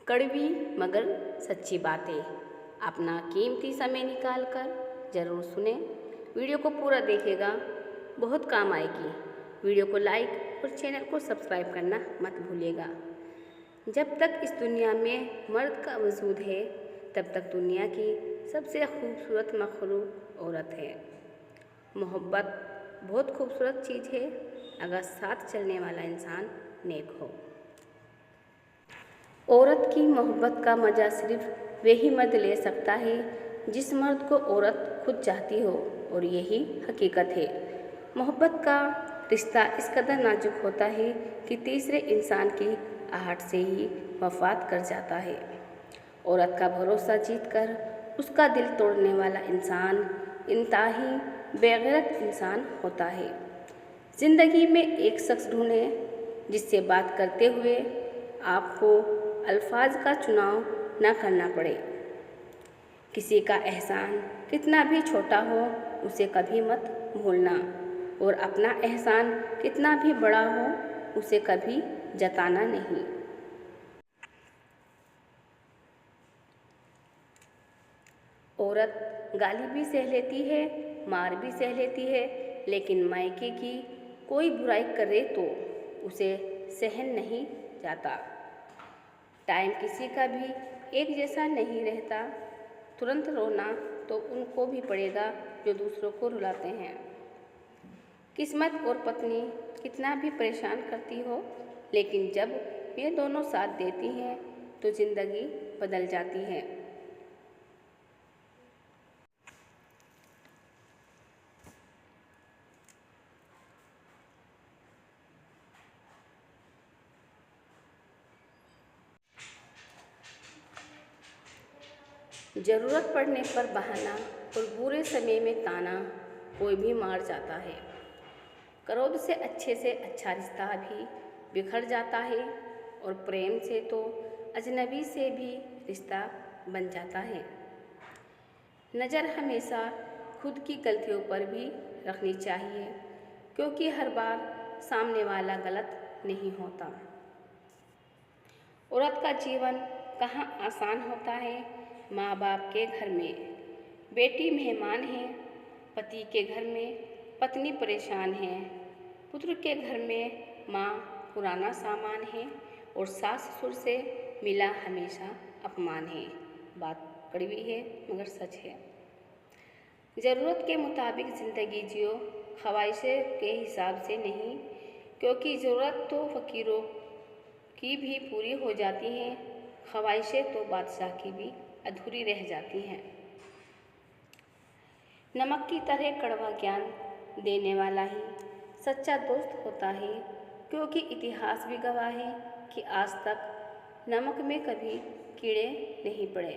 कड़वी मगर सच्ची बातें। अपना कीमती समय निकाल कर ज़रूर सुने। वीडियो को पूरा देखिएगा, बहुत काम आएगी। वीडियो को लाइक और चैनल को सब्सक्राइब करना मत भूलिएगा। जब तक इस दुनिया में मर्द का वजूद है, तब तक दुनिया की सबसे खूबसूरत मखलूक औरत है। मोहब्बत बहुत खूबसूरत चीज़ है, अगर साथ चलने वाला इंसान नेक हो। औरत की मोहब्बत का मज़ा सिर्फ वही मर्द ले सकता है जिस मर्द को औरत खुद चाहती हो, और यही हकीकत है। मोहब्बत का रिश्ता इस कदर नाजुक होता है कि तीसरे इंसान की आहट से ही वफात कर जाता है। औरत का भरोसा जीतकर उसका दिल तोड़ने वाला इंसान इंतहाई बेगैरत इंसान होता है। ज़िंदगी में एक शख्स ढूंढें जिससे बात करते हुए आपको अल्फाज का चुनाव न करना पड़े। किसी का एहसान कितना भी छोटा हो, उसे कभी मत भूलना, और अपना एहसान कितना भी बड़ा हो, उसे कभी जताना नहीं। औरत गाली भी सह लेती है, मार भी सह लेती है, लेकिन मायके की कोई बुराई करे तो उसे सहन नहीं जाता। टाइम किसी का भी एक जैसा नहीं रहता। तुरंत रोना तो उनको भी पड़ेगा जो दूसरों को रुलाते हैं। किस्मत और पत्नी कितना भी परेशान करती हो, लेकिन जब ये दोनों साथ देती हैं तो ज़िंदगी बदल जाती है। ज़रूरत पड़ने पर बहाना और बुरे समय में ताना कोई भी मार जाता है। क्रोध से अच्छा रिश्ता भी बिखर जाता है, और प्रेम से तो अजनबी से भी रिश्ता बन जाता है। नज़र हमेशा खुद की गलतियों पर भी रखनी चाहिए, क्योंकि हर बार सामने वाला गलत नहीं होता। औरत का जीवन कहाँ आसान होता है। माँ बाप के घर में बेटी मेहमान है, पति के घर में पत्नी परेशान है, पुत्र के घर में माँ पुराना सामान है, और सास ससुर से मिला हमेशा अपमान है। बात कड़वी है मगर सच है। ज़रूरत के मुताबिक ज़िंदगी जियो, ख्वाहिशें के हिसाब से नहीं, क्योंकि ज़रूरत तो फ़कीरों की भी पूरी हो जाती हैं, ख्वाहिशें तो बादशाह की भी अधूरी रह जाती हैं। नमक की तरह कड़वा ज्ञान देने वाला ही सच्चा दोस्त होता है, क्योंकि इतिहास भी गवाह है कि आज तक नमक में कभी कीड़े नहीं पड़े।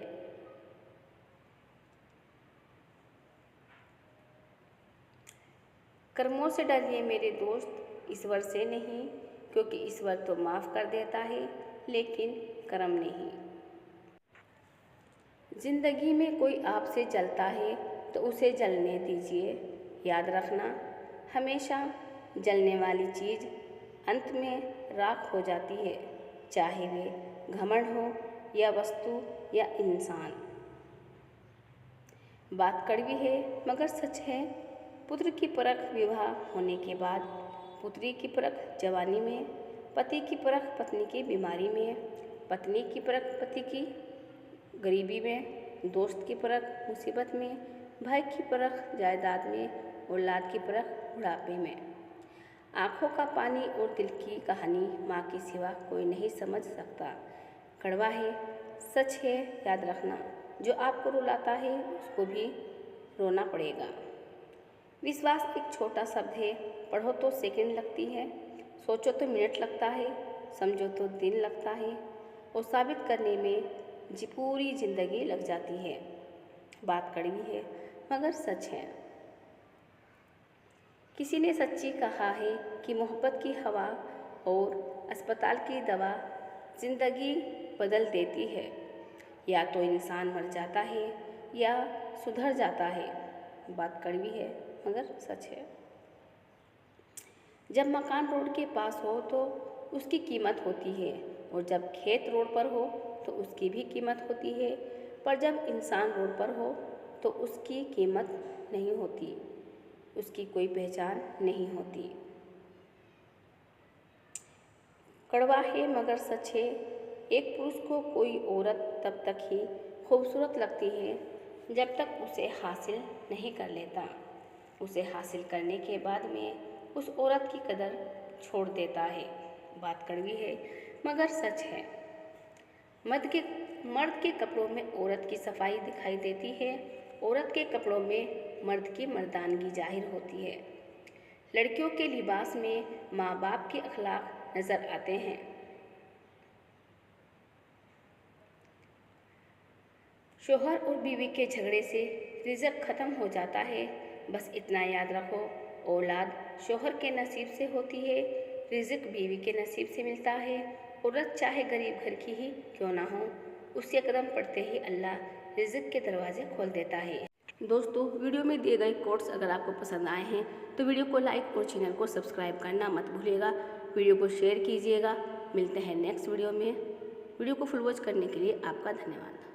कर्मों से डरिए मेरे दोस्त, ईश्वर से नहीं, क्योंकि ईश्वर तो माफ़ कर देता है, लेकिन कर्म नहीं। ज़िंदगी में कोई आपसे जलता है तो उसे जलने दीजिए। याद रखना, हमेशा जलने वाली चीज़ अंत में राख हो जाती है, चाहे वे घमंड हो या वस्तु या इंसान। बात कड़वी है मगर सच है। पुत्र की परख विवाह होने के बाद, पुत्री की परख जवानी में, पति की परख पत्नी की बीमारी में, पत्नी की परख पति की गरीबी में, दोस्त की परख मुसीबत में, भाई की परख जायदाद में, औलाद की परख बुढ़ापे में। आँखों का पानी और दिल की कहानी माँ के सिवा कोई नहीं समझ सकता। कड़वा है, सच है, याद रखना, जो आपको रुलाता है उसको भी रोना पड़ेगा। विश्वास एक छोटा शब्द है, पढ़ो तो सेकंड लगती है, सोचो तो मिनट लगता है, समझो तो दिन लगता है, और साबित करने में पूरी ज़िंदगी लग जाती है। बात कड़वी है मगर सच है। किसी ने सच्ची कहा है कि मोहब्बत की हवा और अस्पताल की दवा ज़िंदगी बदल देती है। या तो इंसान मर जाता है या सुधर जाता है। बात कड़वी है मगर सच है। जब मकान रोड के पास हो तो उसकी कीमत होती है, और जब खेत रोड पर हो तो उसकी भी कीमत होती है, पर जब इंसान रोड पर हो तो उसकी कीमत नहीं होती, उसकी कोई पहचान नहीं होती। कड़वा है मगर सच है, एक पुरुष को कोई औरत तब तक ही खूबसूरत लगती है जब तक उसे हासिल नहीं कर लेता। उसे हासिल करने के बाद में उस औरत की कदर छोड़ देता है। बात कड़वी है मगर सच है। मर्द के कपड़ों में औरत की सफाई दिखाई देती है, औरत के कपड़ों में मर्द की मर्दानगी जाहिर होती है। लड़कियों के लिबास में माँ बाप के अखलाक नज़र आते हैं। शौहर और बीवी के झगड़े से रिज़्क ख़त्म हो जाता है। बस इतना याद रखो, औलाद शौहर के नसीब से होती है, रिज़्क बीवी के नसीब से मिलता है। औरत चाहे गरीब घर की ही क्यों ना हो, उसके कदम पड़ते ही अल्लाह रिज़्क के दरवाजे खोल देता है। दोस्तों, वीडियो में दिए गए कोट्स अगर आपको पसंद आए हैं तो वीडियो को लाइक और चैनल को सब्सक्राइब करना मत भूलिएगा। वीडियो को शेयर कीजिएगा। मिलते हैं नेक्स्ट वीडियो में। वीडियो को फुल वॉच करने के लिए आपका धन्यवाद।